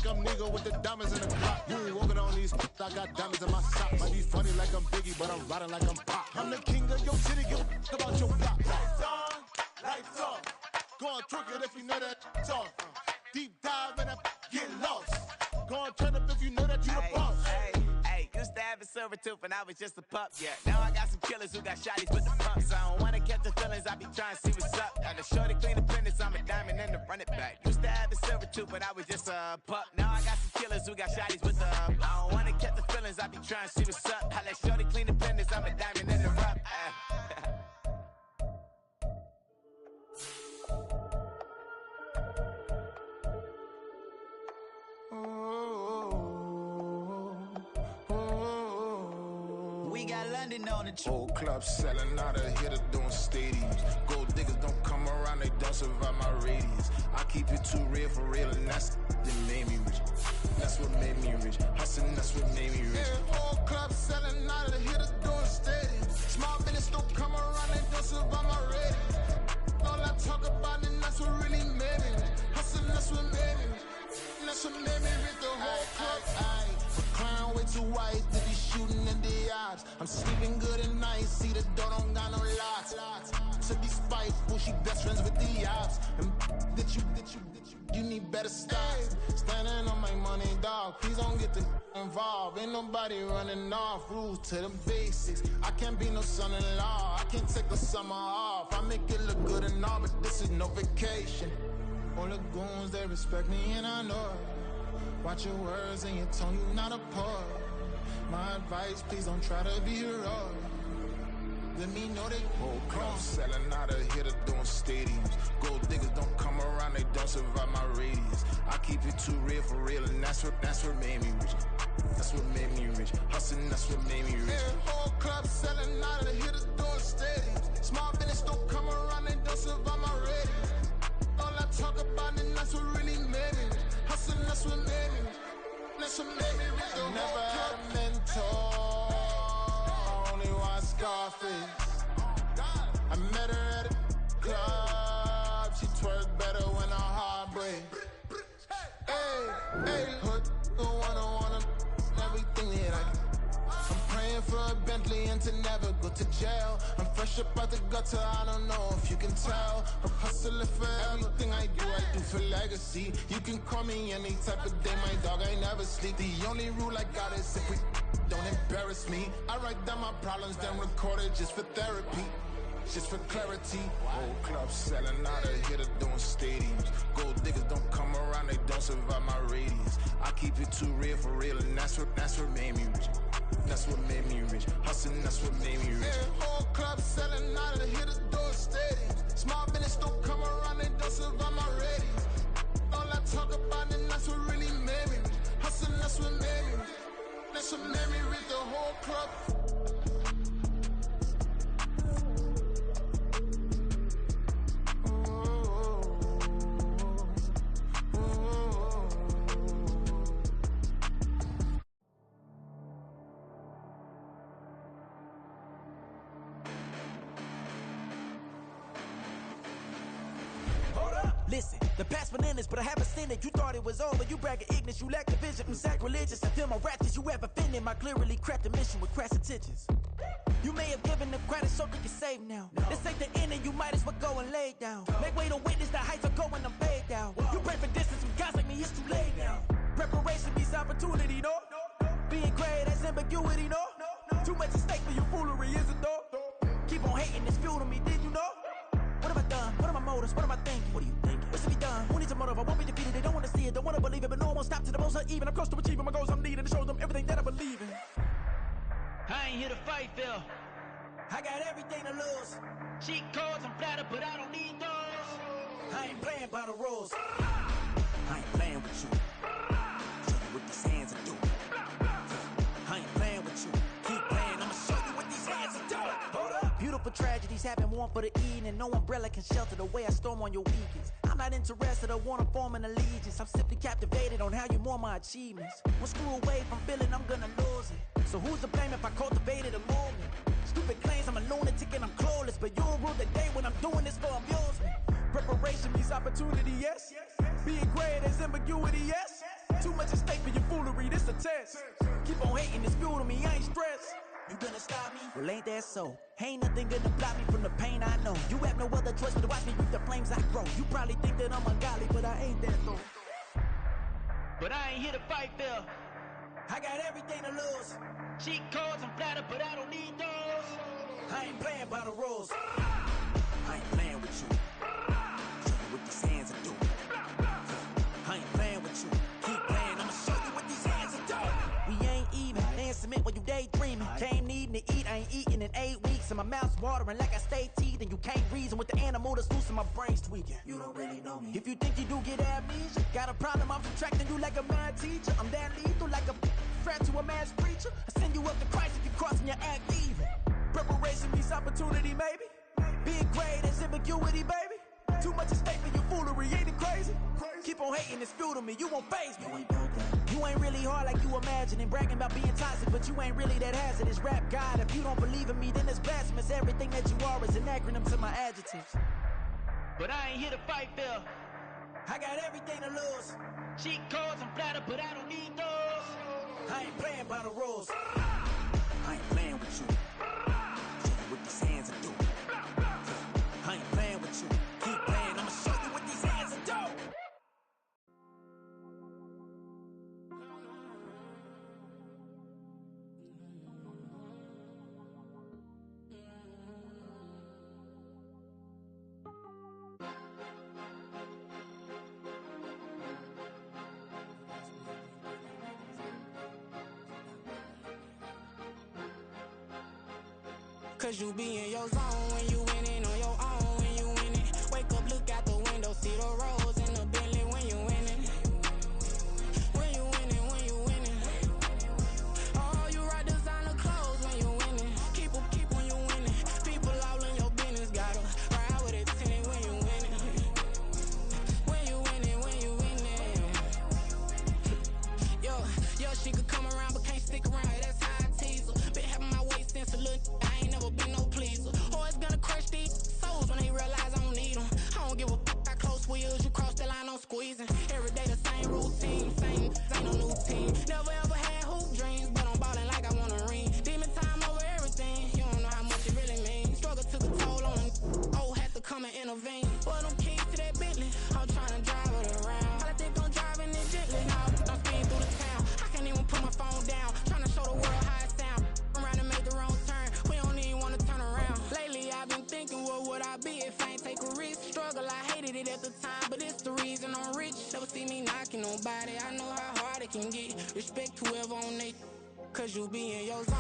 I'm nigga with the diamonds in the clock. You ain't walking on these, I got diamonds in my sock. Might be funny like I'm Biggie, but I'm riding like I'm Pop. I'm the king of your city, give a about your block. Lights on, lights off. Go on, twerk it if you know that off. Deep dive and get lost. Go on, turn up if you know that you the boss. Used to have a silver tooth and I was just a pup, yeah. Now I got some killers who got shotties with the pumps. I don't wanna catch the feelings, I be trying to see what's up. Got the shorty clean the pendants, I'm a diamond and to run it back. Used to have a silver tooth, but I was just a pup. Now I got some killers who got shotties with the I don't wanna catch the feelings, I be trying to see what's up. I let shorty clean the pendants, I'm a diamond and the rough. On the whole club selling out of hitters doing stadiums. Gold diggers don't come around, they don't survive my radius. I keep it too real for real, and that's that made me rich. That's what made me rich. Hustling, that's what made me rich. Yeah, whole club selling out of hitters doing stadiums. Small business don't come around, they don't survive my radius. All I talk about, and that's what really made me rich. Hustling, that's what made me rich. That's what made me rich. The whole club. Clown way too white to be shooting in the eyes. I'm sleeping good at night, see the door don't got no locks. To be spiteful, she best friends with the ops. And you need better styles. Standing on my money, dog. Please don't get involved. Ain't nobody running off. Rules to the basics. I can't be no son-in-law. I can't take the summer off. I make it look good and all, but this is no vacation. All the goons, they respect me and I know it. Watch your words and your tone, you not a poet. My advice, please don't try to be heroic. Let me know they whole club selling out of hitters doing stadiums. Gold diggers don't come around, they don't survive my radius. I keep it too real for real, and that's what made me rich. That's what made me rich. Hustling, that's what made me rich. Yeah, whole club selling out of hitters doing stadiums. Small business don't come around, they don't survive my radius. All I talk about, and that's what really made me rich. Hustling, that's what made me rich. That's what made me rich. I never had a mentor, only one Scarface. I met her at a club, she twerked better when her heart breaks. Hey, put the one everything that I can. I'm praying for a Bentley and to never go to jail. I'm fresh up out the gutter, I don't know if you can tell. I'm hustling for everything I do for legacy. You can call me any type of day, my dog, I never sleep. The only rule I got is if we don't embarrass me. I write down my problems, then record it just for therapy. Just for clarity. Whole club selling out of hitters doing stadiums. Gold diggers don't come around, they don't survive my radius. I keep it too real for real, and that's what made me rich. That's what made me rich. Hustling, that's what made me rich. Yeah, whole club selling out of hitters doing stadiums. Small business don't come around, they don't survive my radius. All I talk about, and that's what really made me rich. Hustling, that's what made me rich. That's what made me rich. The whole club. Listen, the past bananas, but I haven't seen it. You thought it was over, you bragging ignorance, you lack the vision from sacrilegious. I feel my raptors, you have offended my clearly crafted mission with crass intentions. You may have given them credit so they can save now. This ain't the end and you might as well go and lay down. Make way to witness the heights are going, I'm paid down. You pray for distance with guys like me, it's too late now. Preparation means opportunity, no? Being great has ambiguity, no? Too much at stake for your foolery, is it though? Keep on hating, it's fuel to me, did you know? What have I done? What are my motives? What am I thinking? What are you thinking? What's to be done? Who needs a motive? I won't be defeated. They don't want to see it, don't want to believe it, but no one will stop to the most even. I'm close to achieving my goals. I'm needing to show them everything that I believe in. I ain't here to fight, Phil. I got everything to lose. Cheat codes, I'm flattered, but I don't need those. I ain't playing by the rules. I ain't playing with you. Show you what these hands are doing. I ain't playing with you. Keep playing, I'ma show you what these hands are doing. Hold up. Beautiful tragedies happen, one for the eating, and no umbrella can shelter the way I storm on your weekends. I'm not interested or wanna form an allegiance. I'm simply captivated on how you more my achievements. One screw away from feeling I'm gonna lose it. So who's to blame if I cultivated a movement? Stupid claims I'm a lunatic and I'm clueless, but you'll rule the day when I'm doing this for amusement. Preparation means opportunity, yes. Being great is ambiguity, yes. Too much at stake for your foolery, this a test. Keep on hating, it's fuel to me, I ain't stressed. You gonna stop me? Well, ain't that so? Ain't nothing gonna block me from the pain I know. You have no other choice but to watch me reap the flames I grow. You probably think that I'm ungodly, but I ain't that though. But I ain't here to fight fair. I got everything to lose. Cheat codes and flatter, but I don't need those. I ain't playing by the rules. I ain't playing with you. Show you what these hands are doing. I ain't playing with you. Keep playing, I'ma show you what these hands are doing. We ain't even. Laying cement while you daydreaming. Came needing to eat, I ain't eating in 8 weeks. And my mouth's watering like I stay teething. You can't reason with the animal that's loose and my brain's tweaking. You don't really know me. If you think you do get amnesia, got a problem, I'm subtracting you like a mad teacher. I'm that lethal like a threat to a mass preacher. I send you up to Christ if you crossing your act evil. Preparation means opportunity, maybe. Big grade is ambiguity, baby. Too much at stake for your foolery, ain't it crazy? Keep on hating, it's fuel to me, you won't faze me. You ain't really hard like you imagining. Bragging about being toxic, but you ain't really that hazardous. Rap God, if you don't believe in me, then it's blasphemous. Everything that you are is an acronym to my adjectives. But I ain't here to fight fair. I got everything to lose. Cheat codes and flatter, but I don't need those. I ain't playing by the rules. I ain't playing with you. Show you what these hands are doing. I ain't playing with you. Keep playing, I'ma show you what these hands are doing. Cause you be in your zone when you winning on your own when you winning. Wake up, look out the window, see the rose in the Bentley when you winning. When you winning, when you winning. Oh, you rock designer clothes when you winning. Keep when you winning. People all in your business, gotta ride with it tinted when you winning. When you winning, when you winning. Yo, she could come around but can't stick around, that's how I tease her. Been having my waist since a little, I ain't never been no pleaser. Always gonna crush these souls when they realize I don't need them. I don't give a fuck how close wheels, you cross the line, I'm squeezing. Every day the same routine, same, ain't no new team. Never ever had hoop dreams, but I'm ballin' like I want a ring. Demon time over everything, you don't know how much it really means. Struggle took a toll on them, oh, had to come and intervene. Boy, them keys to that Bentley, I'm tryna drive it around. I think I'm driving it gently, now I'm speeding through the town. I can't even put my phone down, tryna show the world how it sound. Around and make the wrong turn, we don't even wanna turn around. Lately I've been thinking, what would I be if I ain't take a risk? Struggle, I hated it at the time, but it's the reason I'm rich. Never see me knocking nobody, I know how hard it can get. Respect whoever on they, cause you be in your zone.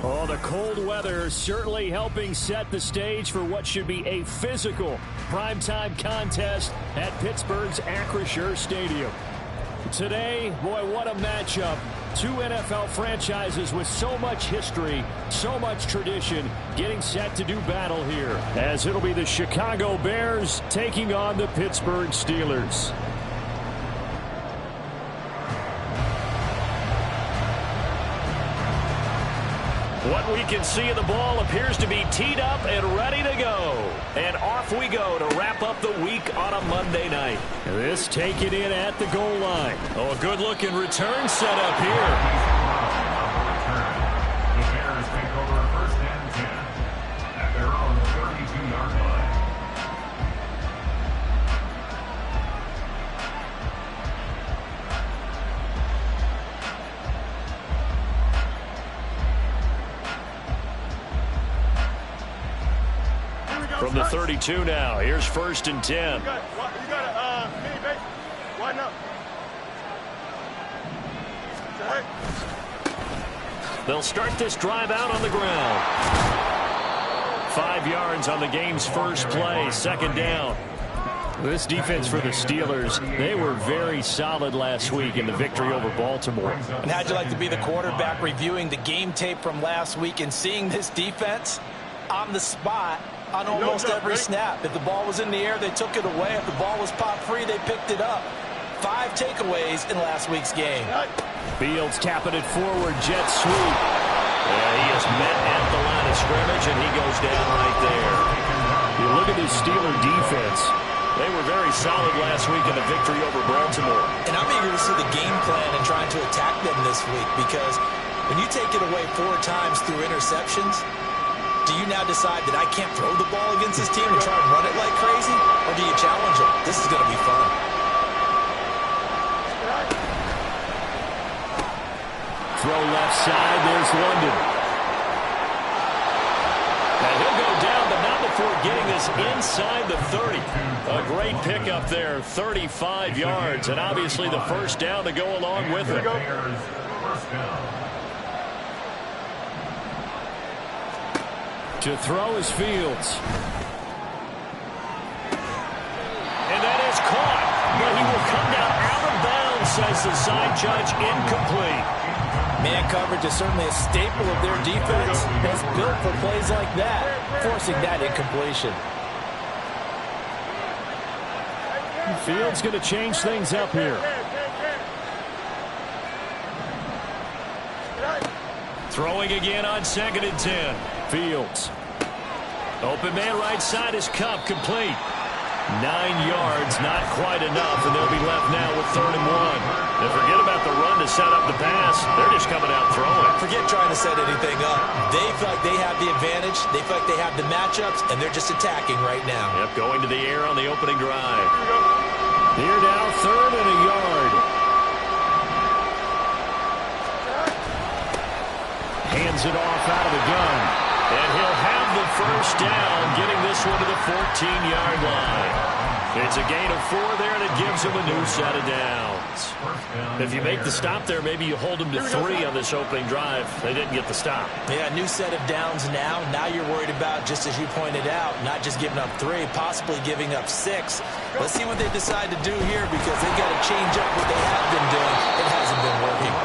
Oh, the cold weather certainly helping set the stage for what should be a physical primetime contest at Pittsburgh's Acrisure Stadium. Today, boy, what a matchup. Two NFL franchises with so much history, so much tradition, getting set to do battle here, as it'll be the Chicago Bears taking on the Pittsburgh Steelers. What we can see of the ball appears to be teed up and ready to go. And off we go to wrap up the week on a Monday night. This taken in at the goal line. Oh, a good-looking return set up here. The Bears take over first and 10 at their own 32-yard line. From the 32 now, here's first and 10. You got a mini base. Why not? They'll start this drive out on the ground. 5 yards on the game's first play, second down. This defense for the Steelers, they were very solid last week in the victory over Baltimore. And how'd you like to be the quarterback reviewing the game tape from last week and seeing this defense on the spot on almost every snap? If the ball was in the air, they took it away. If the ball was popped free, they picked it up. 5 takeaways in last week's game. Fields tapping it forward, jet sweep. He is met at the line of scrimmage, and he goes down right there. You look at this Steeler defense. They were very solid last week in the victory over Baltimore. And I'm eager to see the game plan and trying to attack them this week, because when you take it away 4 times through interceptions, do you now decide that I can't throw the ball against this team and try and run it like crazy? Or do you challenge them? This is going to be fun. Throw left side. There's London. And he'll go down, but not before getting us inside the 30. A great pickup there, 35 yards, and obviously the first down to go along with it. To throw is Fields. And that is caught, but he will come down out of bounds, says the side judge, incomplete. Man coverage is certainly a staple of their defense. It's built for plays like that, forcing that incompletion. Fields going to change things up here. Throwing again on 2nd and 10. Fields. Open man right side is Cup, complete. 9 yards, not quite enough, and they'll be left now with 3rd and 1. And forget about the run to set up the pass. They're just coming out throwing. Forget trying to set anything up. They feel like they have the advantage. They feel like they have the matchups, and they're just attacking right now. Yep, going to the air on the opening drive. Here now, 3rd and a yard. Hands it off out of the gun. And he'll have the first down, getting this one to the 14-yard line. It's a gain of 4 there, and it gives him a new set of downs. If you make the stop there, maybe you hold them to 3 on this opening drive. They didn't get the stop. Yeah, new set of downs now. Now you're worried about, just as you pointed out, not just giving up 3, possibly giving up 6. Let's see what they decide to do here, because they've got to change up what they have been doing. It hasn't been working.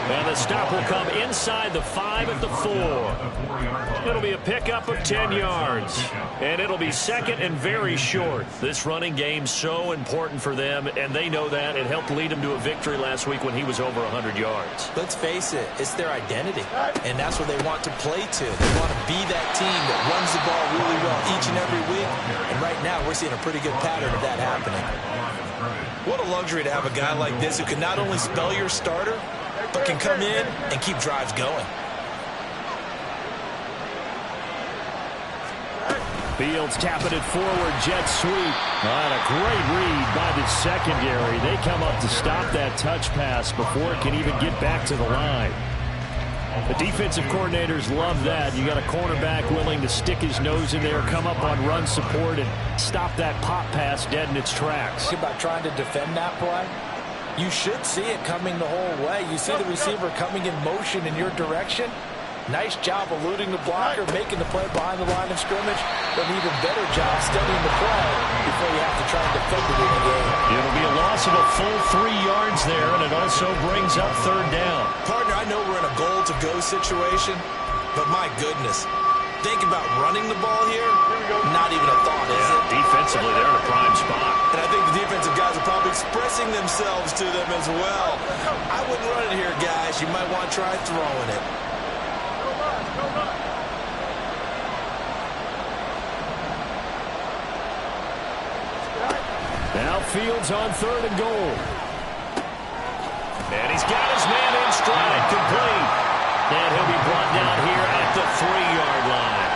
And the stop will come inside the 5 at the 4. It'll be a pickup of 10 yards. And it'll be 2nd and very short. This running game's so important for them, and they know that. It helped lead them to a victory last week when he was over 100 yards. Let's face it, it's their identity, and that's what they want to play to. They want to be that team that runs the ball really well each and every week, and right now we're seeing a pretty good pattern of that happening. What a luxury to have a guy like this who can not only spell your starter, but can come in and keep drives going. Fields tapping it forward, jet sweep. And a great read by the secondary. They come up to stop that touch pass before it can even get back to the line. The defensive coordinators love that. You got a cornerback willing to stick his nose in there, come up on run support, and stop that pop pass dead in its tracks. Think about trying to defend that play. You should see it coming the whole way. You see the receiver coming in motion in your direction. Nice job eluding the blocker, making the play behind the line of scrimmage, but an even better job studying the play before you have to try and defend it in the game. It'll be a loss of a full 3 yards there, and it also brings up 3rd down. Partner, I know we're in a goal-to-go situation, but my goodness, think about running the ball here, not even a thought, is it? Defensively, they're in a prime spot. And I think the defensive guys are probably expressing themselves to them as well. I wouldn't run it here, guys. You might want to try throwing it. Now Fields on 3rd and goal. And he's got his man in stride, complete. And he'll be brought down here at the 3-yard line.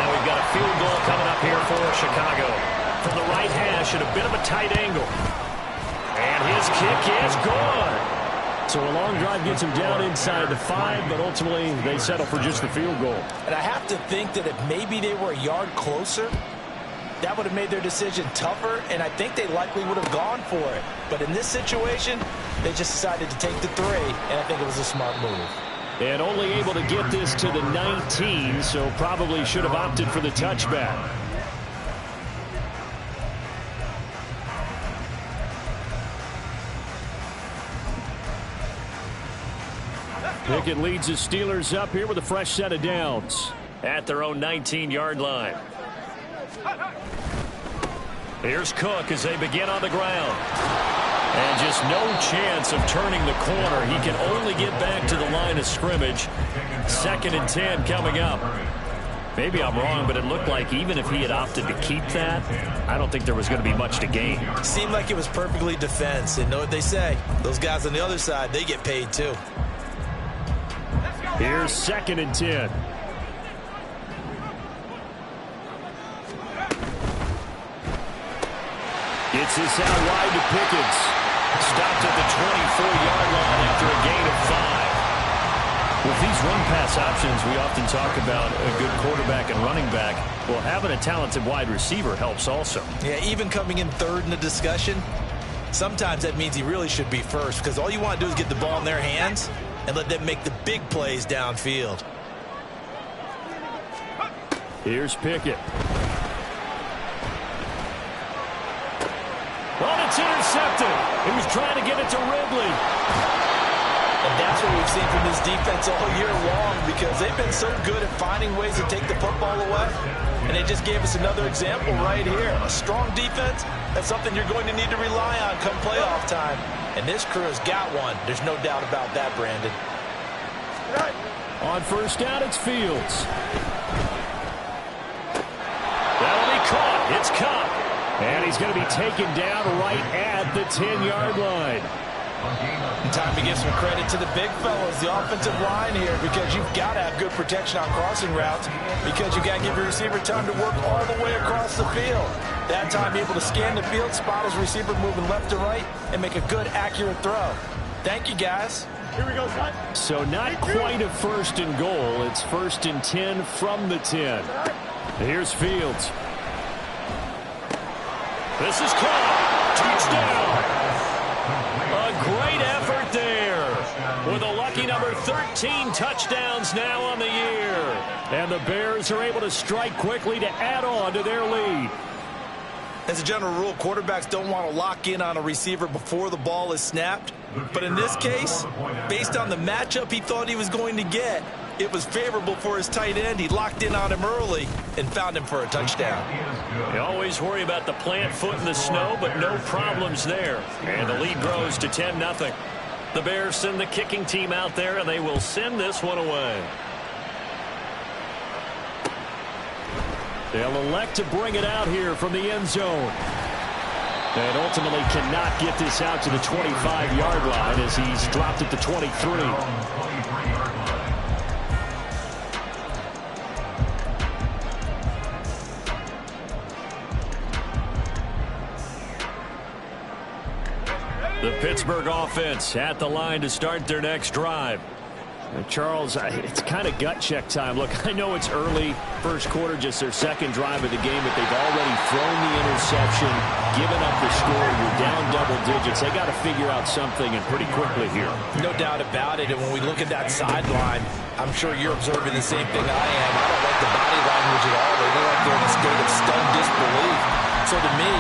Now we've got a field goal coming up here for Chicago. From the right hash at a bit of a tight angle. And his kick is good. So a long drive gets him down inside the 5, but ultimately they settle for just the field goal. And I have to think that if maybe they were a yard closer, that would have made their decision tougher, and I think they likely would have gone for it. But in this situation, they just decided to take the 3, and I think it was a smart move. And only able to get this to the 19, so probably should have opted for the touchback. Pickett leads his Steelers up here with a fresh set of downs at their own 19-yard line. Here's Cook as they begin on the ground. And just no chance of turning the corner. He can only get back to the line of scrimmage. 2nd and 10 coming up. Maybe I'm wrong, but it looked like even if he had opted to keep that, I don't think there was going to be much to gain. Seemed like it was perfectly defense. And know what they say? Those guys on the other side, they get paid too. Here's 2nd and 10. Gets this out wide to Pickens. Stopped at the 24-yard line after a gain of 5. With these run-pass options, we often talk about a good quarterback and running back. Well, having a talented wide receiver helps also. Yeah, even coming in 3rd in the discussion, sometimes that means he really should be first, because all you want to do is get the ball in their hands and let them make the big plays downfield. Here's Pickett. Oh, it's intercepted. He was trying to get it to Ridley. And that's what we've seen from this defense all year long, because they've been so good at finding ways to take the football away. And they just gave us another example right here. A strong defense, that's something you're going to need to rely on come playoff time. And this crew has got one. There's no doubt about that, Brandon. On 1st down, it's Fields. That'll be caught. It's Cup. And he's going to be taken down right at the 10-yard line. And time to give some credit to the big fellas, the offensive line here, because you've got to have good protection on crossing routes, because you've got to give your receiver time to work all the way across the field. That time, able to scan the field, spot his receiver moving left to right, and make a good, accurate throw. Thank you, guys. Here we go, son. So not quite a 1st and goal. It's 1st and 10 from the 10. Here's Fields. This is caught. Touchdown. A great effort there. With a lucky number 13 touchdowns now on the year. And the Bears are able to strike quickly to add on to their lead. As a general rule, quarterbacks don't want to lock in on a receiver before the ball is snapped. But in this case, based on the matchup he thought he was going to get, it was favorable for his tight end. He locked in on him early and found him for a touchdown. You always worry about the plant foot in the snow, but no problems there. And the lead grows to 10-0. The Bears send the kicking team out there, and they will send this one away. They'll elect to bring it out here from the end zone. And ultimately cannot get this out to the 25-yard line as he's dropped at the 23. The Pittsburgh offense at the line to start their next drive. Charles, it's kind of gut check time. Look, I know it's early, 1st quarter, just their 2nd drive of the game, but they've already thrown the interception, given up the score. You're down double digits. They got to figure out something, and pretty quickly here. No doubt about it. And when we look at that sideline, I'm sure you're observing the same thing I am. I don't like the body language at all. They look like they're in a state of stunned disbelief. So to me,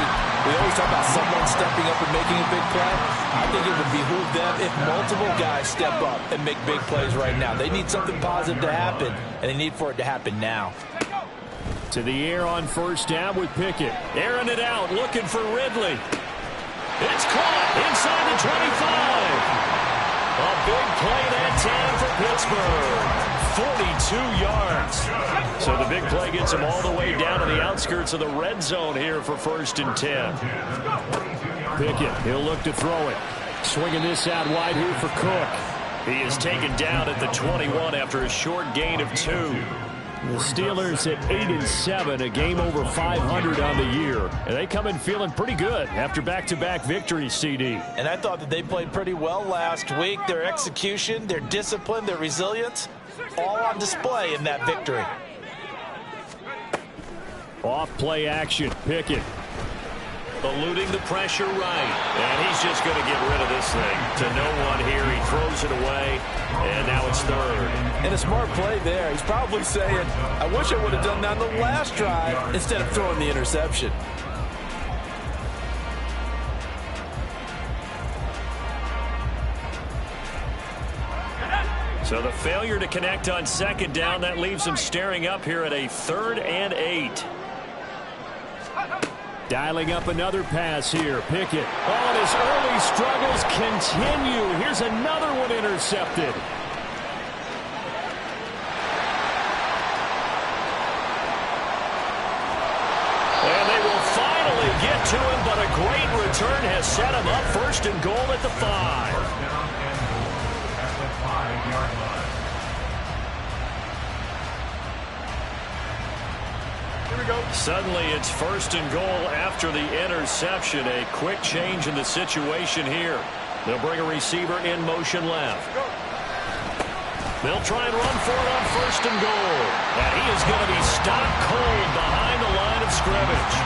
we always talk about someone stepping up and making a big play. I think it would behoove them if multiple guys step up and make big plays right now. They need something positive to happen, and they need for it to happen now. To the air on 1st down with Pickett. Airing it out, looking for Ridley. It's caught inside the 25. A big play that time for Pittsburgh. 42 yards. So the big play gets him all the way down to the outskirts of the red zone here for 1st and 10. Pickett, he'll look to throw it. Swinging this out wide here for Cook. He is taken down at the 21 after a short gain of 2. The Steelers at 8-7, a game over 500 on the year. And they come in feeling pretty good after back-to-back victories, CD. And I thought that they played pretty well last week. Their execution, their discipline, their resilience, all on display in that victory. Off-play action, Pickett. Eluding the pressure right. And he's just going to get rid of this thing. To no one here. He throws it away. And now it's 3rd. And a smart play there. He's probably saying, I wish I would have done that on the last drive instead of throwing the interception. So the failure to connect on 2nd down, that leaves him staring up here at a 3rd and 8. Dialing up another pass here. Pickett. Oh, and his early struggles continue. Here's another one intercepted. return has set him up first and goal at the 5. First down and goal at the 5-yard line. Here we go. Suddenly it's first and goal after the interception. A quick change in the situation here. They'll bring a receiver in motion left. They'll try and run for it on first and goal. And he is going to be stopped cold behind the line of scrimmage.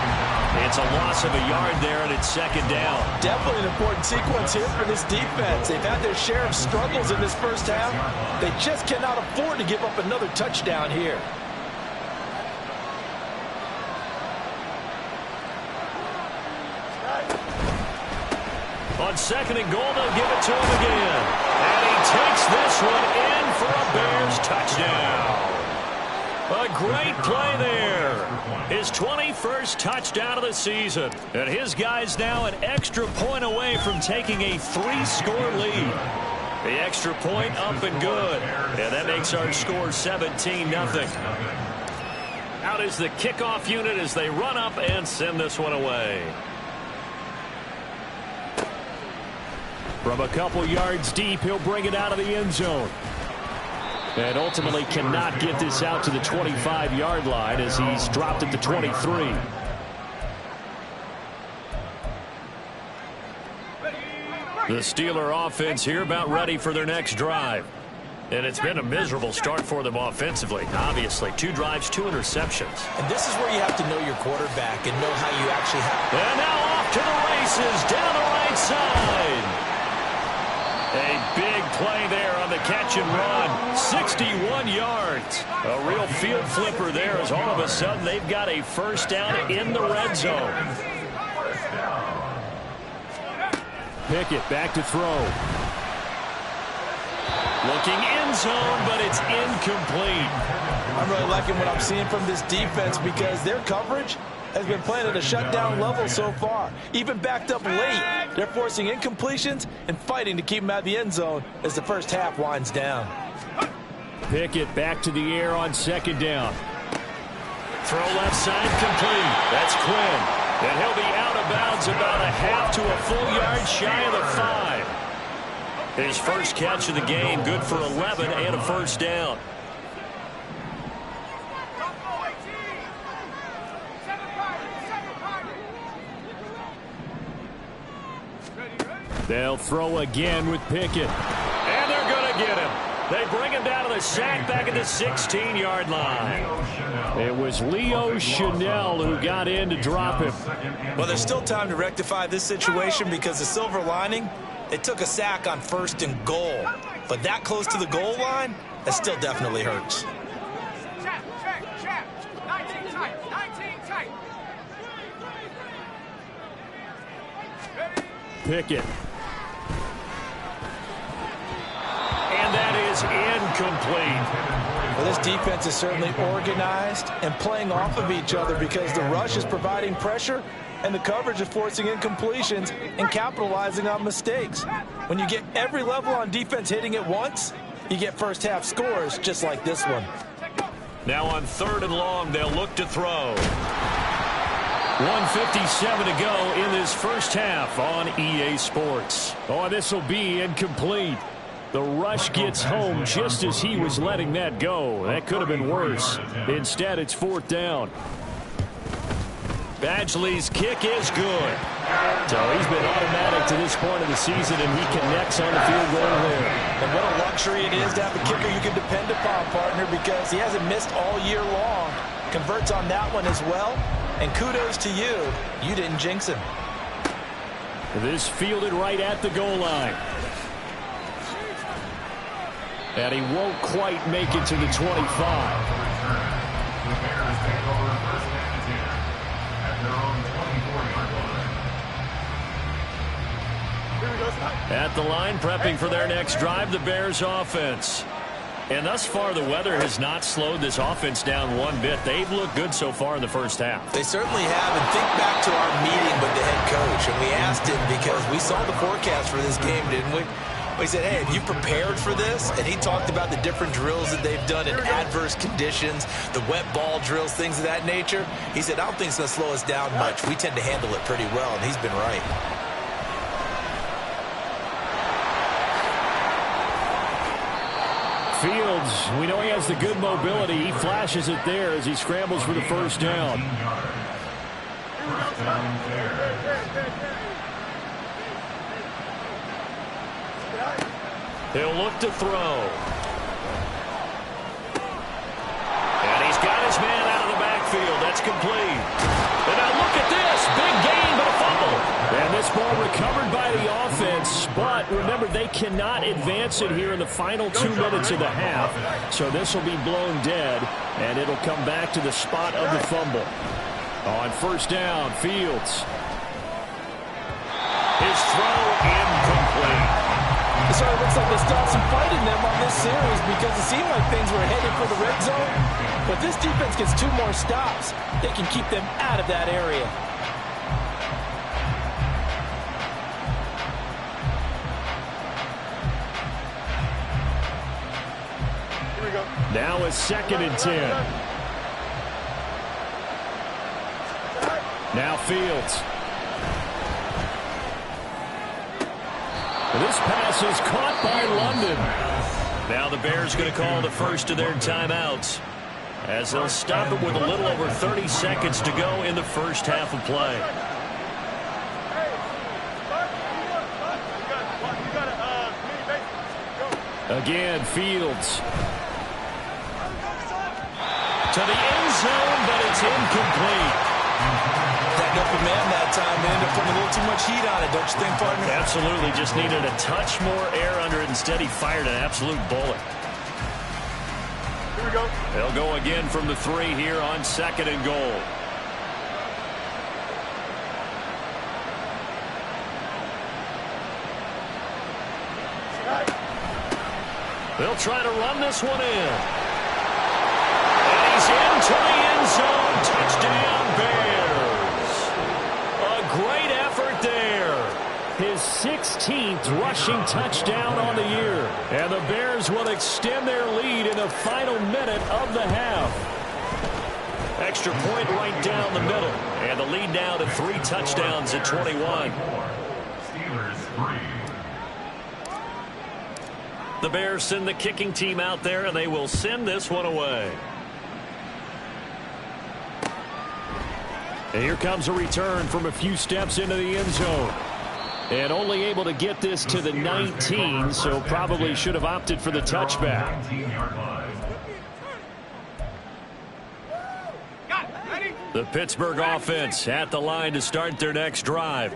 It's a loss of a yard there, and it's second down. Definitely an important sequence here for this defense. They've had their share of struggles in this first half. They just cannot afford to give up another touchdown here. On second and goal, they'll give it to him again. And he takes this one in for a Bears touchdown. A great play there. His 21st touchdown of the season. And his guy's now an extra point away from taking a 3-score lead. The extra point up and good. And that makes our score 17-0. Out is the kickoff unit as they run up and send this one away. From a couple yards deep, he'll bring it out of the end zone. And ultimately cannot get this out to the 25-yard line as he's dropped at the 23. The Steeler offense here about ready for their next drive. And it's been a miserable start for them offensively. Obviously, 2 drives, 2 interceptions. And this is where you have to know your quarterback and know how you actually have. And now off to the races down the right side. A big play there on the catch and run. 61 yards. A real field flipper there as all of a sudden they've got a first down in the red zone. Pickett back to throw. Looking end zone, but it's incomplete. I'm really liking what I'm seeing from this defense because their coverage has been playing at a shutdown level so far. Even backed up late, they're forcing incompletions and fighting to keep them out of the end zone as the first half winds down. Pickett back to the air on second down. Throw left side complete. That's Quinn. And he'll be out of bounds about a half to a full yard shy of the 5. His first catch of the game, good for 11 and a first down. They'll throw again with Pickett. And they're going to get him. They bring him down to the sack back at the 16-yard line. It was Leo Chanel who got in to drop him. Well, there's still time to rectify this situation because the silver lining, they took a sack on first and goal. But that close to the goal line, that still definitely hurts. Check. 19 tight. Pickett. And that is incomplete. Well, this defense is certainly organized and playing off of each other because the rush is providing pressure and the coverage is forcing incompletions and capitalizing on mistakes. When you get every level on defense hitting at once, you get first half scores just like this one. Now on third and long, they'll look to throw. 1:57 to go in this first half on EA Sports. Oh, this will be incomplete. The rush gets home just as he was letting that go. That could have been worse. Instead, it's fourth down. Badgley's kick is good. So he's been automatic to this point of the season, and he connects on the field goal there. And what a luxury it is to have a kicker you can depend upon, partner, because he hasn't missed all year long. Converts on that one as well. And kudos to you. You didn't jinx him. This fielded right at the goal line. And he won't quite make it to the 25. At the line, prepping for their next drive, the Bears offense. And thus far, the weather has not slowed this offense down one bit. They've looked good so far in the first half. They certainly have. And think back to our meeting with the head coach. And we asked him because we saw the forecast for this game, didn't we? We said, hey, have you prepared for this? And he talked about the different drills that they've done in adverse conditions, the wet ball drills, things of that nature. He said, I don't think it's going to slow us down much. We tend to handle it pretty well, and he's been right. Fields, we know he has the good mobility. He flashes it there as he scrambles for the first down. He'll look to throw. And he's got his man out of the backfield. That's complete. And now look at this. Big gain, but a fumble. And this ball recovered by the offense. But remember, they cannot advance it here in the final 2 minutes of the half. So this will be blown dead, and it'll come back to the spot of the fumble. On first down, Fields. His throw incomplete. So it looks like they still have some fight in them on this series because it seemed like things were headed for the red zone. But this defense gets 2 more stops. They can keep them out of that area. Here we go. Now it's 2nd and 10. Now Fields. This pass is caught by London. Now the Bears going to call the first of their timeouts as they'll stop it with a little over 30 seconds to go in the first half of play. Again, Fields. To the end zone, but it's incomplete. That open man that time ended up putting a little too much heat on it, don't you think, partner? Absolutely. Just needed a touch more air under it. Instead, he fired an absolute bullet. Here we go. They'll go again from the 3 here on 2nd and goal. They'll try to run this one in. And he's into the end zone. Touchdown, Bears. A great effort there. His 16th rushing touchdown on the year. And the Bears will extend their lead in the final minute of the half. Extra point right down the middle. And the lead now to 3 touchdowns at 21. Steelers 3. The Bears send the kicking team out there, and they will send this one away. And here comes a return from a few steps into the end zone. And only able to get this to the 19, so probably should have opted for the touchback. The Pittsburgh offense at the line to start their next drive.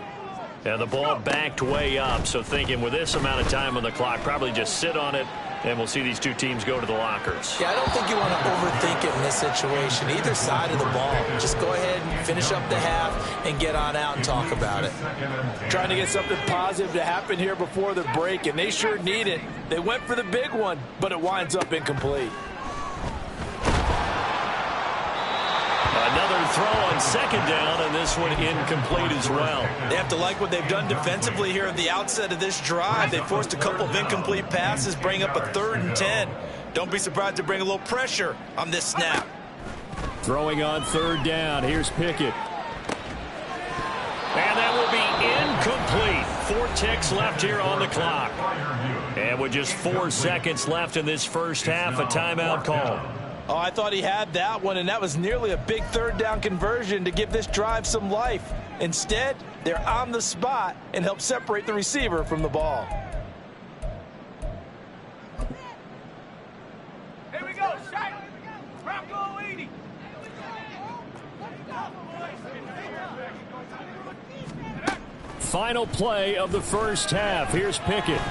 And the ball backed way up, so thinking with this amount of time on the clock, probably just sit on it, and we'll see these two teams go to the lockers. Yeah, I don't think you want to overthink it in this situation. Either side of the ball. Just go ahead and finish up the half and get on out and talk about it. Trying to get something positive to happen here before the break, and they sure need it. They went for the big one, but it winds up incomplete. Another throw on 2nd down, and this one incomplete as well. They have to like what they've done defensively here at the outset of this drive. They forced a couple of incomplete passes, bring up a 3rd and 10. Don't be surprised to bring a little pressure on this snap. Throwing on 3rd down. Here's Pickett. And that will be incomplete. 4 ticks left here on the clock. And with just 4 seconds left in this first half, a timeout call. Oh, I thought he had that one, and that was nearly a big 3rd down conversion to give this drive some life. Instead, they're on the spot and help separate the receiver from the ball. Here we go, shot. Bronco 80. Final play of the first half. Here's Pickett.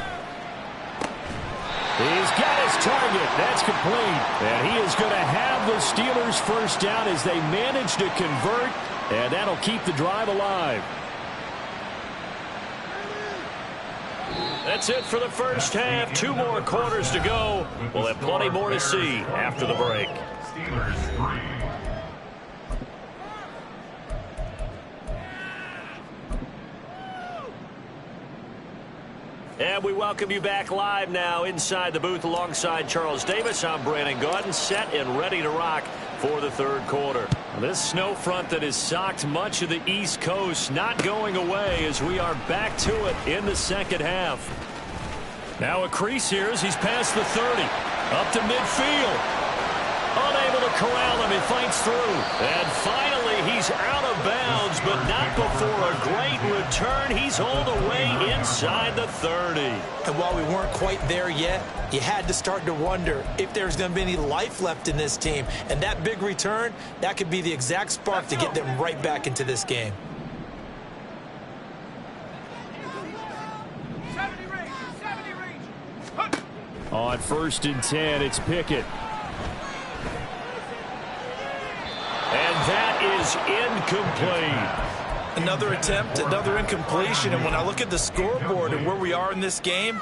He's got his target. That's complete. And he is going to have the Steelers first down as they manage to convert. And that'll keep the drive alive. That's it for the first half. 2 more quarters to go. We'll have plenty more to see after the break. Steelers 3. And we welcome you back live now inside the booth alongside Charles Davis. I'm Brandon Gaudin, set and ready to rock for the 3rd quarter. This snow front that has socked much of the East Coast not going away as we are back to it in the 2nd half. Now a crease here as he's past the 30. Up to midfield. Unable to corral him. He fights through. And finally, he's out of bounds, but not before a great return. He's all the way inside the 30. And while we weren't quite there yet, you had to start to wonder if there's going to be any life left in this team. And that big return, that could be the exact spark to get them right back into this game. On 1st and 10, it's Pickett. And that is incomplete. Another attempt, another incompletion. And when I look at the scoreboard and where we are in this game,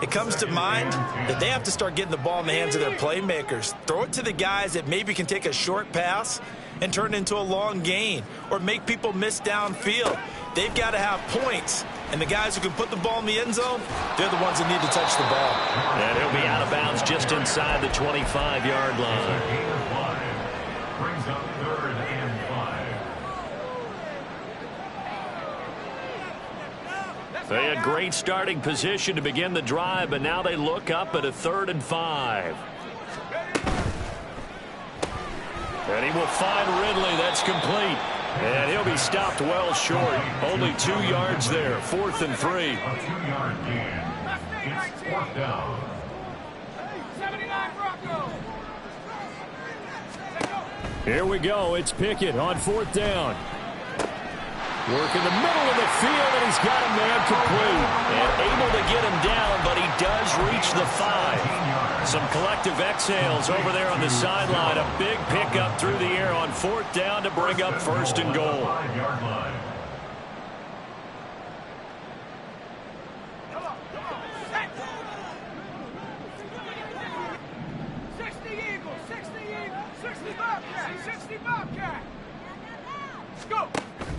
it comes to mind that they have to start getting the ball in the hands of their playmakers. Throw it to the guys that maybe can take a short pass and turn it into a long gain or make people miss downfield. They've got to have points. And the guys who can put the ball in the end zone, they're the ones that need to touch the ball. And he'll be out of bounds just inside the 25-yard line. Brings up 3rd and 5. They had great starting position to begin the drive, but now they look up at a 3rd and 5. And he will find Ridley. That's complete. And he'll be stopped well short. Only 2 yards there. 4th and 3. A 2-yard gain. It's 4th down. 79 Bronco. Here we go. It's Pickett on 4th down. Work in the middle of the field, and he's got a man complete. And able to get him down, but he does reach the 5. Some collective exhales over there on the sideline. A big pickup through the air on 4th down to bring up 1st and goal. 5-yard line. Come on. 60 Eagles, 60 Bobcat, 60 Bobcat. Let's go.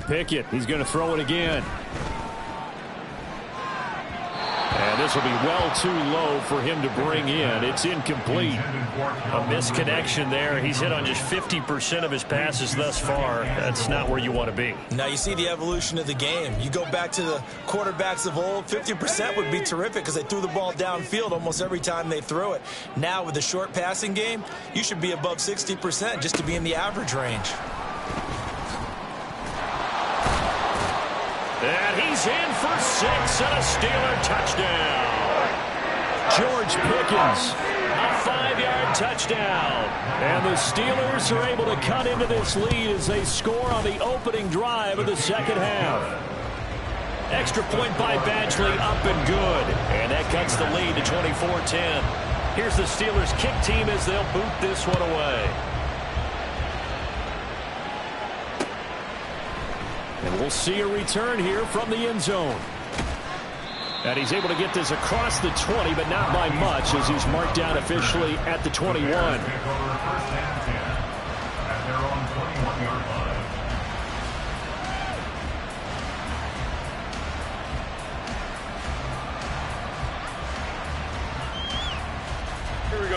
Pickett, he's going to throw it again. And this will be well too low for him to bring in. It's incomplete. A misconnection there. He's hit on just 50% of his passes thus far. That's not where you want to be. Now you see the evolution of the game. You go back to the quarterbacks of old, 50% would be terrific because they threw the ball downfield almost every time they threw it. Now with the short passing game, you should be above 60% just to be in the average range. And he's in for 6 and a Steeler touchdown. George Pickens, a 5-yard touchdown. And the Steelers are able to cut into this lead as they score on the opening drive of the second half. Extra point by Badgley, up and good. And that cuts the lead to 24-10. Here's the Steelers kick team as they'll boot this one away. And we'll see a return here from the end zone. And he's able to get this across the 20, but not by much as he's marked down officially at the 21. At their own 21-yard line.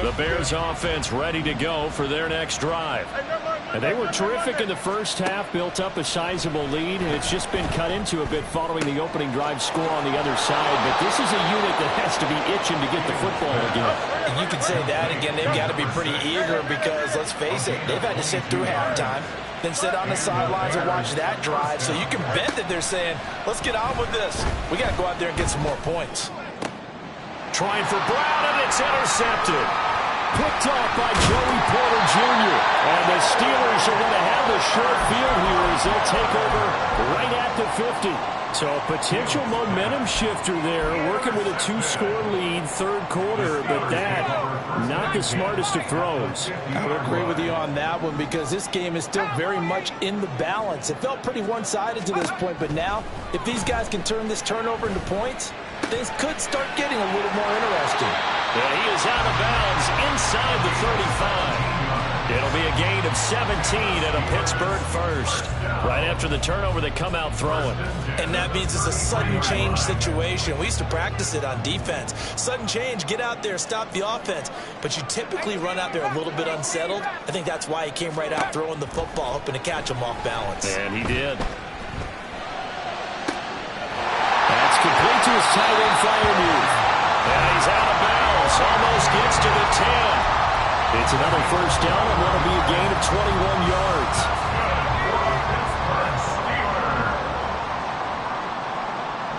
The Bears offense ready to go for their next drive. And they were terrific in the first half, built up a sizable lead, and it's just been cut into a bit following the opening drive score on the other side. But this is a unit that has to be itching to get the football again. And you can say that again. They've got to be pretty eager because, let's face it, they've had to sit through halftime, then sit on the sidelines and watch that drive. So you can bet that they're saying, let's get on with this. We got to go out there and get some more points. Trying for Brown, and it's intercepted. Picked off by Joey Porter Jr. And the Steelers are going to have the short field here as they'll take over right at the 50. So a potential momentum shifter there, working with a 2-score lead, third quarter, but that, not the smartest of throws. I would agree with you on that one because this game is still very much in the balance. It felt pretty one-sided to this point, but now, if these guys can turn this turnover into points, things could start getting a little more interesting. Yeah, he is out of bounds inside the 35. It'll be a gain of 17 and a Pittsburgh first. Right after the turnover, they come out throwing. And that means it's a sudden change situation. We used to practice it on defense. Sudden change, get out there, stop the offense. But you typically run out there a little bit unsettled. I think that's why he came right out throwing the football, hoping to catch him off balance. And he did. That's complete to his tight end, Freiermuth. And he's out of bounds. Almost gets to the 10. It's another first down, and that'll be a gain of 21 yards.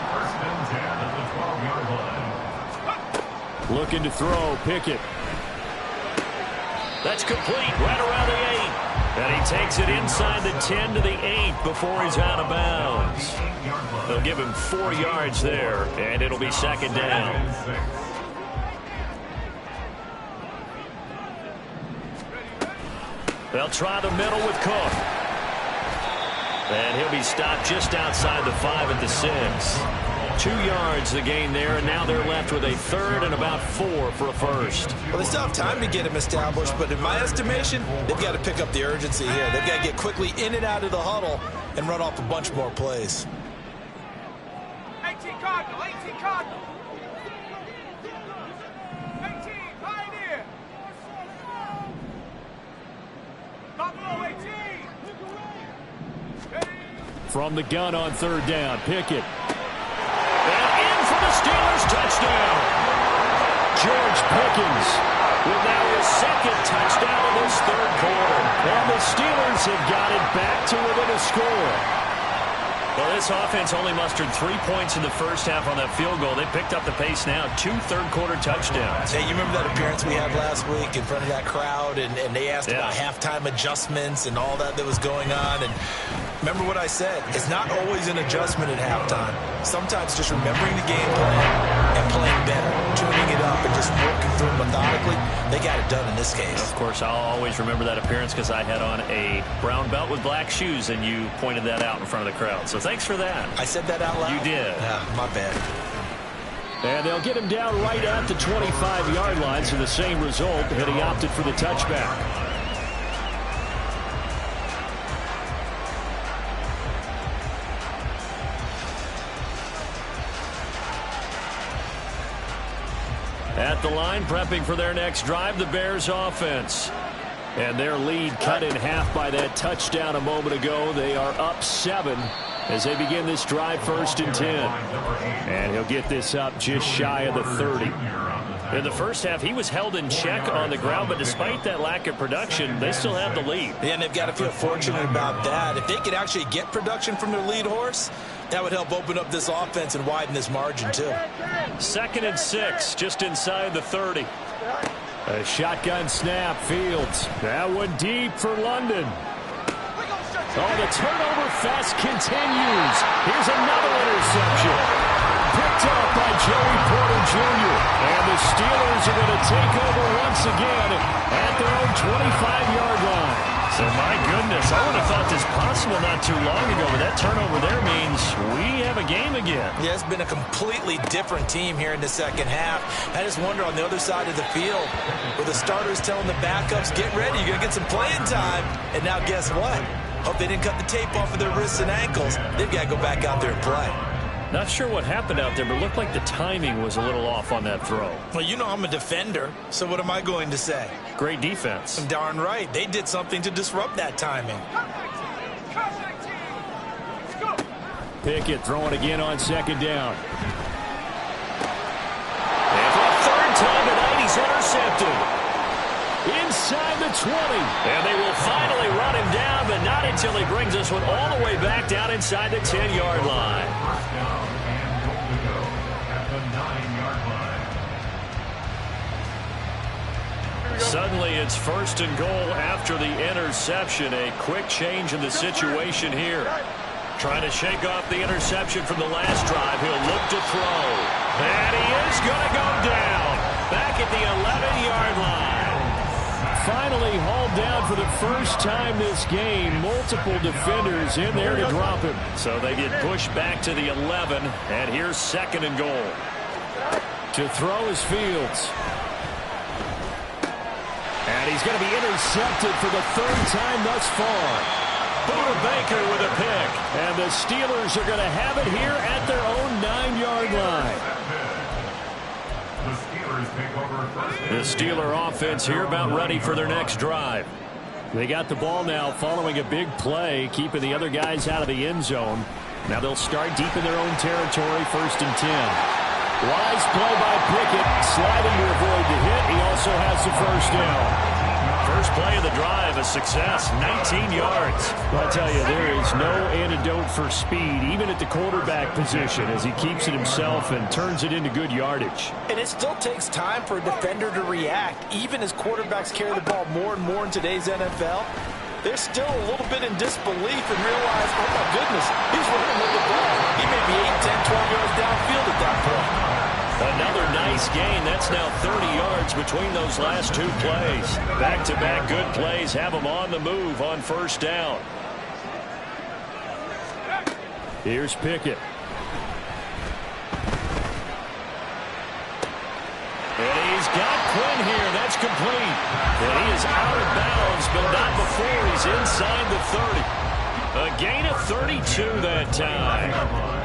First and 10 at the 12-yard line. Looking to throw, Pickett. That's complete, right around the 8. And he takes it inside the 10 to the 8 before he's out of bounds. They'll give him 4 yards there, and it'll be second down. They'll try the middle with Cook. And he'll be stopped just outside the 5 at the 6. 2 yards the gain there, and now they're left with a third and about 4 for a first. Well, they still have time to get him established, but in my estimation, they've got to pick up the urgency here. They've got to get quickly in and out of the huddle and run off a bunch more plays. 18 Cardinal, 18 Cardinal. 18, Pioneer. Buffalo, 18. From the gun on third down, Pickett. And in for the Steelers, touchdown. George Pickens with now his second touchdown in this third quarter. And the Steelers have got it back to within a score. Well, this offense only mustered 3 points in the first half on that field goal. They picked up the pace now. 2 third-quarter touchdowns. Hey, you remember that appearance we had last week in front of that crowd, and they asked about halftime adjustments and all that was going on. And remember what I said. It's not always an adjustment at halftime. Sometimes just remembering the game plan and playing better, tuning it up and just working through it methodically. They got it done in this case. Of course, I'll always remember that appearance because I had on a brown belt with black shoes, and you pointed that out in front of the crowd. So thanks for that. I said that out loud? You did. Yeah, my bad. And they'll get him down right at the 25-yard line, so the same result, and he opted for the touchback. At the line, prepping for their next drive, the Bears offense. And their lead cut in half by that touchdown a moment ago. They are up 7 as they begin this drive, 1st and 10. And he'll get this up just shy of the 30. In the first half, he was held in check on the ground, but despite that lack of production, they still have the lead. Yeah, and they've got to feel fortunate about that. If they could actually get production from their lead horse, that would help open up this offense and widen this margin, too. 2nd and 6, just inside the 30. A shotgun snap, Fields. That one deep for London. Oh, the turnover fest continues. Here's another interception. Picked up by Joey Porter Jr. And the Steelers are going to take over once again at their own 25-yard line. So, my goodness, I would have thought this possible not too long ago, but that turnover there means we have a game again. Yeah, it's been a completely different team here in the second half. I just wonder on the other side of the field, with the starters telling the backups, get ready, you're going to get some playing time. And now guess what? Hope they didn't cut the tape off of their wrists and ankles. They've got to go back out there and play. Not sure what happened out there, but it looked like the timing was a little off on that throw. Well, you know I'm a defender, so what am I going to say? Great defense. Darn right. They did something to disrupt that timing. Pickett throwing again on 2nd down. And for the 3rd time tonight, he's intercepted. Inside the 20. And they will finally run him down, but not until he brings us one all the way back down inside the 10-yard line. Suddenly it's 1st and goal after the interception. A quick change in the situation here. Trying to shake off the interception from the last drive. He'll look to throw. And he is going to go down. Back at the 11-yard line. Finally hauled down for the first time this game. Multiple defenders in there to drop him. So they get pushed back to the 11. And here's 2nd and goal. To throw is Fields. And he's going to be intercepted for the 3rd time thus far. Buda Baker with a pick. And the Steelers are going to have it here at their own 9-yard line. The Steeler offense here about ready for their next drive. They got the ball now following a big play, keeping the other guys out of the end zone. Now they'll start deep in their own territory, 1st and 10. Wise play by Pickett, sliding to avoid the hit. He also has the 1st down. First play of the drive, a success, 19 yards. Well, I tell you, there is no antidote for speed, even at the quarterback position, as he keeps it himself and turns it into good yardage. And it still takes time for a defender to react. Even as quarterbacks carry the ball more and more in today's NFL, they're still a little bit in disbelief and realize, oh my goodness, he's running with the ball. He may be 8, 10, 12 yards downfield at that point. Another nice gain. That's now 30 yards between those last two plays. Back-to-back good plays have them on the move on first down. Here's Pickett. And he's got Quinn here. That's complete. And he is out of bounds, but not before he's inside the 30. A gain of 32 that time.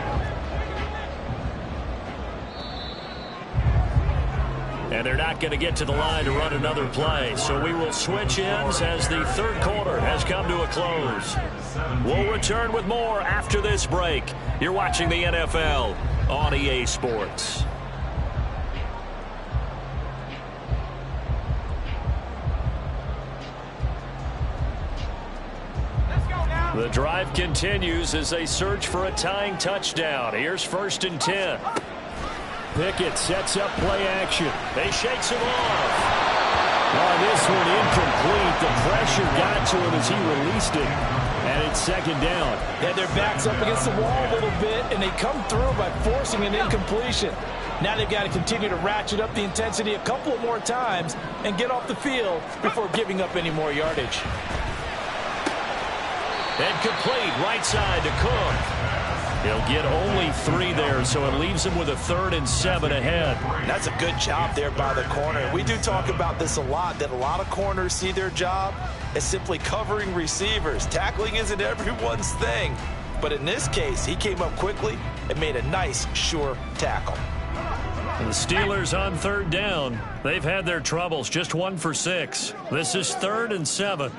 And they're not going to get to the line to run another play. So we will switch ends as the third quarter has come to a close. We'll return with more after this break. You're watching the NFL on EA Sports. The drive continues as they search for a tying touchdown. Here's 1st and 10. Pickett sets up play action. They shakes him off. Oh, this one incomplete. The pressure got to him as he released it. And it's 2nd down. Yeah, their back's up against the wall a little bit, and they come through by forcing an incompletion. Now they've got to continue to ratchet up the intensity a couple more times and get off the field before giving up any more yardage. And complete right side to Cook. He'll get only 3 there, so it leaves him with a 3rd and 7 ahead. That's a good job there by the corner. We do talk about this a lot, that a lot of corners see their job as simply covering receivers. Tackling isn't everyone's thing. But in this case, he came up quickly and made a nice, sure tackle. And the Steelers on 3rd down. They've had their troubles, just 1 for 6. This is 3rd and 7.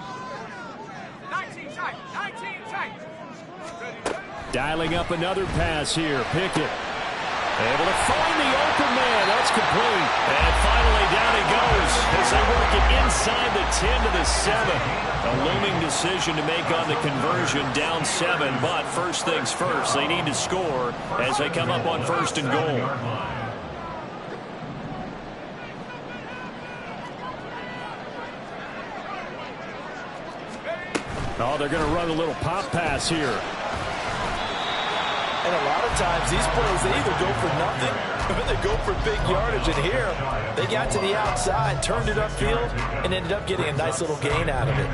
Dialing up another pass here. Pickett able to find the open man. That's complete. And finally down he goes as they work it inside the 10 to the 7. A looming decision to make on the conversion, down 7. But first things first, they need to score as they come up on 1st and goal. Oh, they're going to run a little pop pass here. And a lot of times these plays, they either go for nothing or they go for big yardage. And here, they got to the outside, turned it upfield, and ended up getting a nice little gain out of it.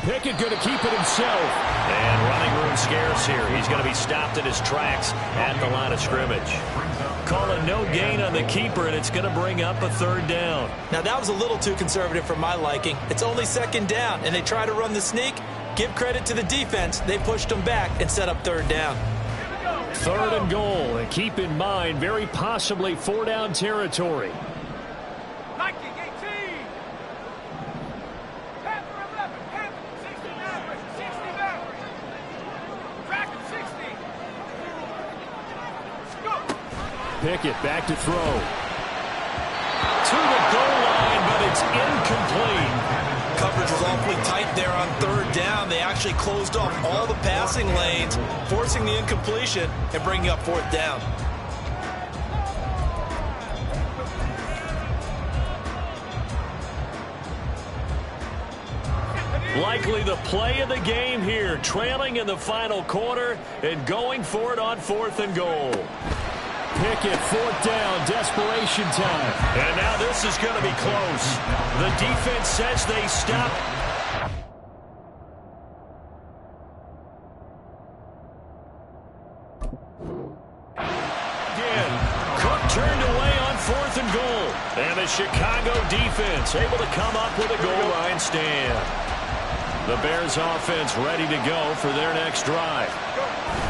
Pickett going to keep it himself. And running room scarce here. He's going to be stopped in his tracks at the line of scrimmage. Call it no gain on the keeper, and it's going to bring up a 3rd down. Now, that was a little too conservative for my liking. It's only 2nd down, and they try to run the sneak. Give credit to the defense. They pushed them back and set up 3rd down. 3rd and goal, and keep in mind, very possibly 4-down territory. Pickett back to throw. To the goal line, but it's incomplete. Coverage was awfully tight there on 3rd down. They actually closed off all the passing lanes, forcing the incompletion and bringing up 4th down. Likely the play of the game here, trailing in the final quarter and going for it on 4th and goal. Pickett, 4th down, desperation time. And now this is going to be close. The defense says they stop. Again, Cook turned away on 4th and goal. And the Chicago defense able to come up with a goal line stand. The Bears offense ready to go for their next drive.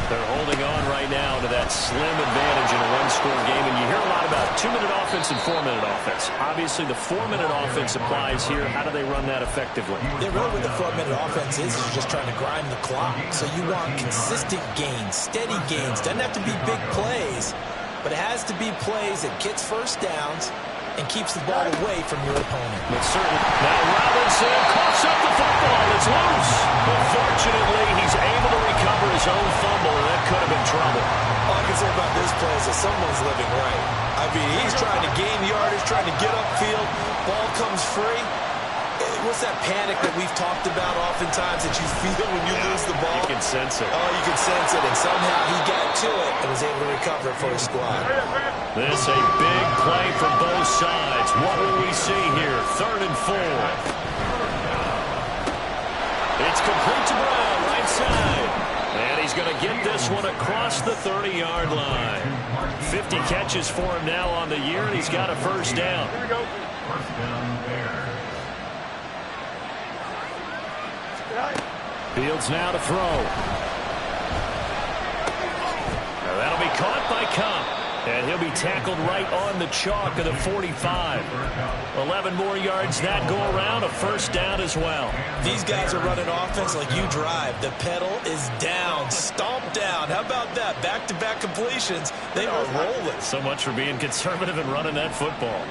They're holding on right now to that slim advantage in a one-score game. And you hear a lot about 2-minute offense and 4-minute offense. Obviously, the 4-minute offense applies here. How do they run that effectively? Yeah, really what the 4-minute offense is you're just trying to grind the clock. So you want consistent gains, steady gains. Doesn't have to be big plays, but it has to be plays that gets first downs and keeps the ball away from your opponent. But certainly, now Robinson coughs up the football. It's loose. But fortunately, he's able to recover his own fumble, and that could have been trouble. All I can say about this play is that someone's living right. I mean, he's trying to gain yardage, trying to get upfield. Ball comes free. What's that panic that we've talked about oftentimes that you feel when you lose the ball? You can sense it. Oh, you can sense it, and somehow he got to it and was able to recover it for his squad. This a big play for both sides. What will we see here? 3rd and 4. It's complete to Brown, right side. And he's going to get this one across the 30-yard line. 50 catches for him now on the year, and he's got a first down. Here we go. First down there. Fields now to throw. Now that'll be caught by Cobb. And he'll be tackled right on the chalk of the 45. 11 more yards that go around, a first down as well. These guys are running offense like you drive. The pedal is down, stomped down. How about that? Back-to-back completions. They are rolling. So much for being conservative and running that football.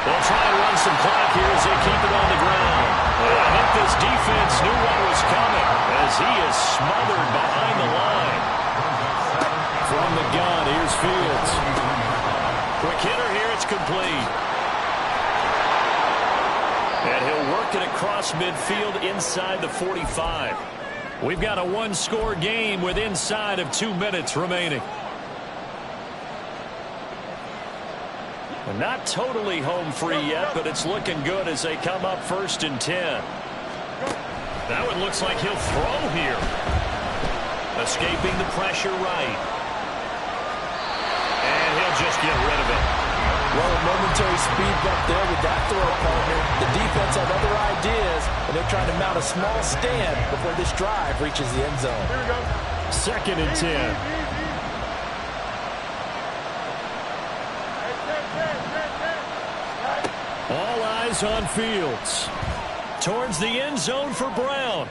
They'll try and run some clock here as they keep it on the ground. And I think this defense knew what was coming as he is smothered behind the line. From the gun, here's Fields. Quick hitter here, it's complete. And he'll work it across midfield inside the 45. We've got a one-score game with inside of 2 minutes remaining. Not totally home free yet, but it's looking good as they come up 1st and 10. That one looks like he'll throw here. Escaping the pressure right. And he'll just get rid of it. Well, a momentary speed bump there with that throw partner. The defense had other ideas, and they're trying to mount a small stand before this drive reaches the end zone. 2nd and 10. All eyes on Fields. Towards the end zone for Brown.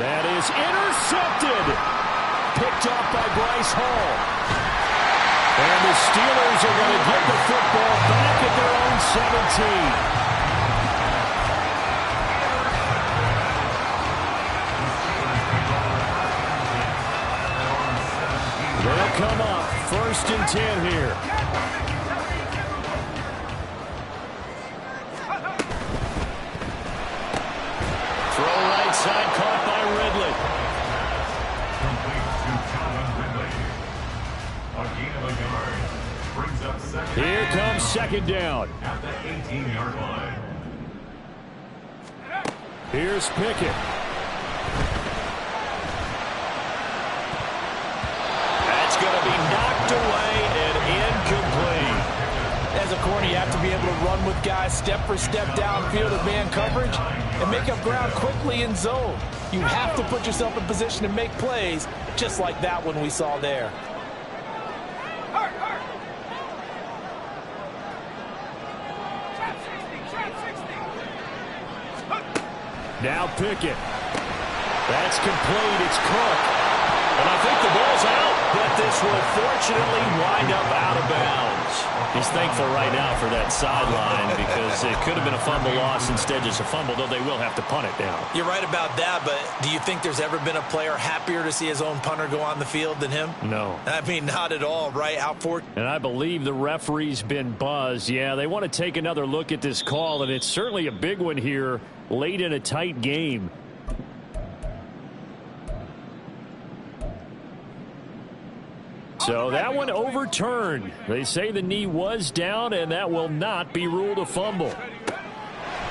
That is intercepted. Picked off by Bryce Hall. And the Steelers are going to get the football back at their own 17. They'll come up 1st and 10 here. Side caught by Ridley. Here comes 2nd down. At the 18-yard line. Here's Pickett. That's going to be knocked away and incomplete. As a corner, you have to be able to run with guys step for step downfield of man coverage and make up ground quickly in zone. You have to put yourself in position to make plays, just like that one we saw there. Now Pickett. That's complete. It's Cook. And I think the ball's out, but this will fortunately wind up out of bounds. He's thankful right now for that sideline because it could have been a fumble loss, instead just a fumble, though they will have to punt it down. You're right about that, but do you think there's ever been a player happier to see his own punter go on the field than him? No. I mean, not at all, right? Out for. And I believe the referee's been buzzed. Yeah, they want to take another look at this call, and it's certainly a big one here late in a tight game. So that one overturned. They say the knee was down, and that will not be ruled a fumble.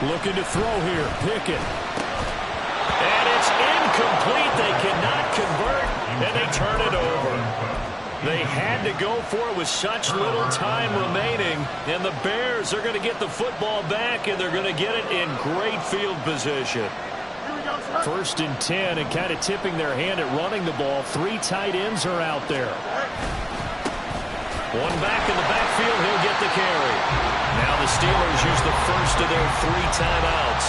Looking to throw here, Pickett. And it's incomplete. They cannot convert, and they turn it over. They had to go for it with such little time remaining, and the Bears are going to get the football back, and they're going to get it in great field position. 1st and 10, and kind of tipping their hand at running the ball. 3 tight ends are out there. One back in the backfield, he'll get the carry. Now the Steelers use the first of their 3 timeouts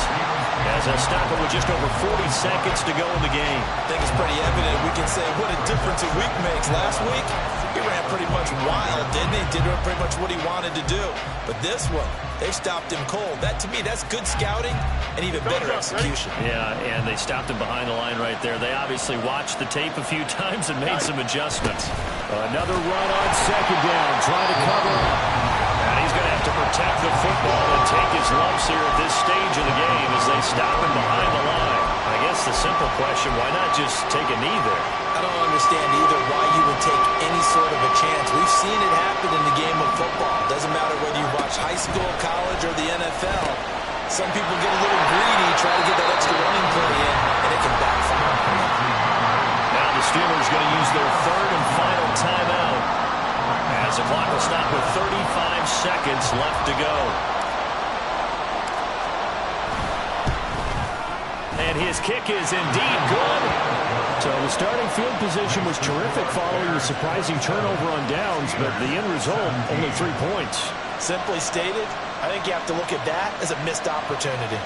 as they stop it with just over 40 seconds to go in the game. I think it's pretty evident. We can say what a difference a week makes. Last week, he ran pretty much wild, didn't he? Did pretty much what he wanted to do. But this one, they stopped him cold. That, to me, that's good scouting and even better execution. Yeah, and they stopped him behind the line right there. They obviously watched the tape a few times and made some adjustments. Another run on second down, trying to cover up. And he's going to have to protect the football and take his lumps here at this stage of the game as they stop him behind the line. I guess the simple question, why not just take a knee there? I don't understand either why you would take any sort of a chance. We've seen it happen in the game of football. Doesn't matter whether you watch high school, college, or the NFL. Some people get a little greedy, try to get that extra running play in, and it can backfire. Now the Steelers going to use their third and final timeout as the clock will stop with 35 seconds left to go. And his kick is indeed good. So the starting field position was terrific following the surprising turnover on downs, but the end result, only 3 points. Simply stated, I think you have to look at that as a missed opportunity.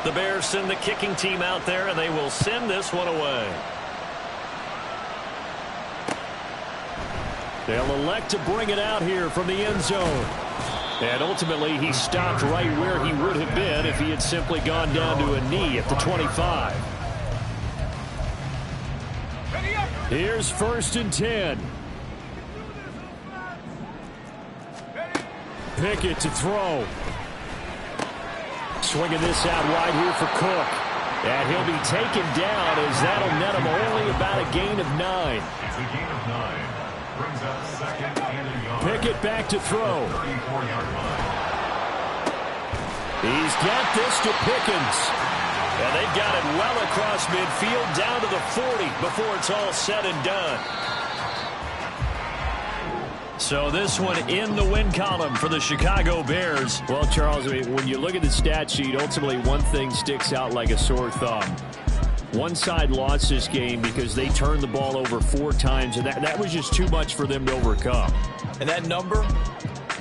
The Bears send the kicking team out there, and they will send this one away. They'll elect to bring it out here from the end zone. And ultimately, he stopped right where he would have been if he had simply gone down to a knee at the 25. Here's 1st and 10. Pickett to throw. Swinging this out wide here for Cook. And he'll be taken down as that'll net him only about a gain of 9. It's a gain of 9. Brings up 2nd and a yard. Pickett back to throw. 34-yard line. He's got this to Pickens. And they've got it well across midfield down to the 40 before it's all said and done. So this one in the win column for the Chicago Bears. Well, Charles, I mean, when you look at the stat sheet, ultimately one thing sticks out like a sore thumb. One side lost this game because they turned the ball over 4 times, and that was just too much for them to overcome. And that number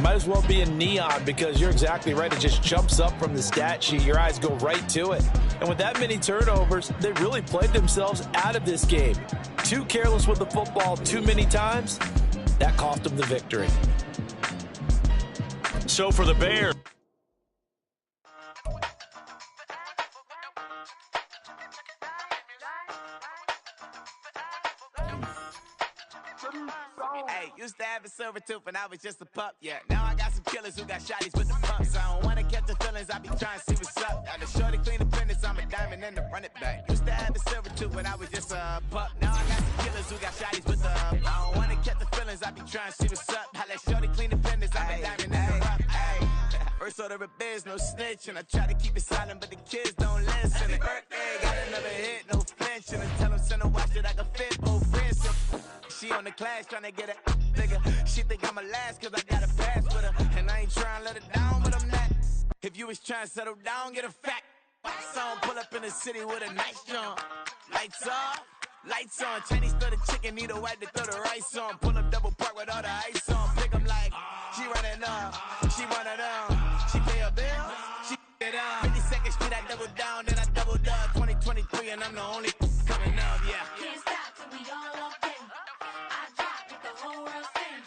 might as well be in neon because you're exactly right. It just jumps up from the stat sheet. Your eyes go right to it. And with that many turnovers, they really played themselves out of this game. Too careless with the football too many times. That cost them the victory. So for the Bears. Hey, used to have a silver tooth and I was just a pup, yeah. Now I got some killers who got shotties with the pumps. I don't wanna catch the feelings, I be trying to see what's up. Got the shorty clean the penis, I'm a diamond and to run it back. Used to have a silver tooth when I was just a pup. Now I got some killers who got shotties with the I don't wanna catch the feelings, I be trying to see what's up. I let shorty clean the penis, I'm a diamond and to run it. First order of biz, no snitching. I try to keep it silent, but the kids don't listen. Birthday, got another hit, no flinching. And tell them send a watch that I can fit, both friends. She on the class trying to get a nigga. She think I'm a last cause I got a pass with her. And I ain't trying to let her down, but I'm not. If you was trying to settle down, get a fact. Song pull up in the city with a nice jump. Lights off, lights on. Chinese throw the chicken, need a wipe to throw the rice on. Pull up double park with all the ice on. Pick 'em like, she running up, she running down. She pay a bill, she it up. 52nd Street, I double down, then I doubled up. 2023, and I'm the only coming up, yeah. Can't stop till we all up in. I drop it, the whole world sings.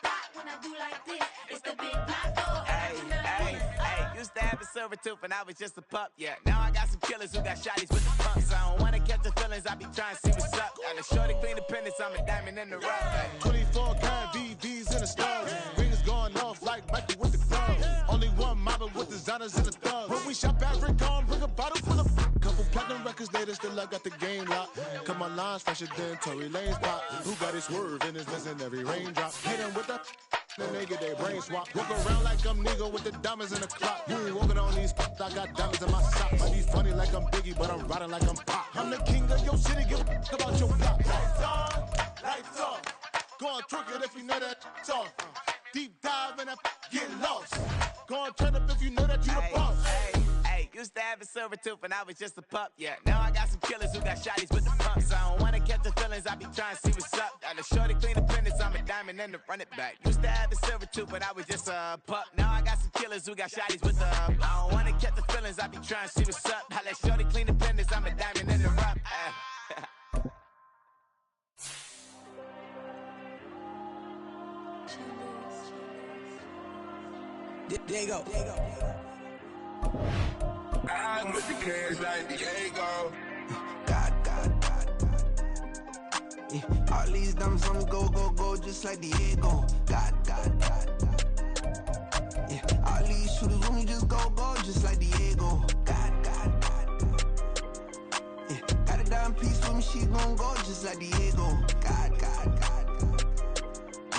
Pop when I do like this, it's the big black door. Hey, used to have a silver tooth and I was just a pup, yeah. Now I got some killers who got shotties with the pumps. I don't wanna catch the feelings, I be trying to see what's up. Got the shorty clean the penis, I'm a diamond in the rough. Hey. 24 karat VVs in the stars. Rings going off like Michael with the clubs. Only one mobbing with designers in the thugs. When we shop at Rickon, bring a bottle full of couple platinum records later, still I got the game locked. Cause my lines fresher than Tory Lane's pop. Who got his swerve and is missing every raindrop. Hit him with the then they get their brain swap. Walk around like I'm nigga with the diamonds in the clock. You ain't walking on these I got diamonds in my socks. I be funny like I'm Biggie, but I'm riding like I'm Pop. I'm the king of your city, give a about your block. Lights on, lights off. Go on, twerk it if you know that off. Deep dive and I get lost. Go on, turn up if you know that you the boss. Used to have a silver tooth and I was just a pup, yeah. Now I got some killers who got shotties with the pumps. I don't wanna catch the feelings, I be trying to see what's up. Got a shorty clean the pendants, I'm a diamond and to run it back. Used to have a silver tooth, but I was just a pup. Now I got some killers who got shotties with the I don't wanna catch the feelings, I be trying to see what's up. I let shorty clean the pendants, I'm a diamond in the rough. There you go. I'm with the cash like Diego. God. Yeah, all these diamonds on me go, just like Diego. God. Yeah, all these shooters with me just go, just like Diego. God. Yeah, got a dime piece with me, she gon' go just like Diego. God.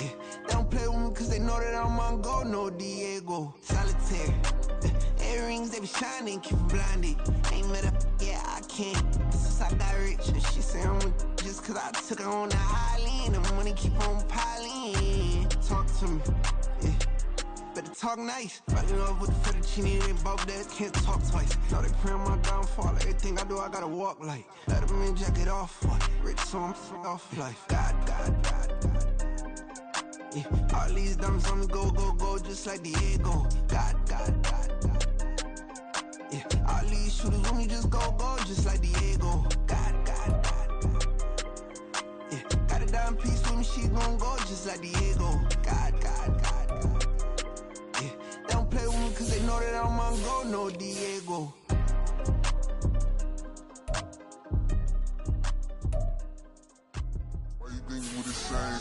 Yeah, they don't play with me cause they know that I'm on go, no Diego. Solitaire. Earrings, they be shining, keep me blinded. Ain't met up, yeah, I can't. Since I got rich, and she say I'm with just cause I took her on the island. The money keep on piling. Talk to me, yeah. Better talk nice. Fucking up with the fettuccine, they both dead, can't talk twice. Know they pray on my downfall. Everything I do, I gotta walk like. Let them in, jacket off. Rich, so I'm off life. God. Yeah, all these diamonds on me go, just like Diego. God. Yeah, all these shooters with me just go, just like Diego. God. Yeah, got a dime piece with me, she gon' go just like Diego. God. Yeah, they don't play with me cause they know that I'm on go, no Diego. Why you think we the same?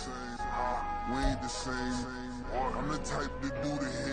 We ain't the same. I'm the type to do the hit.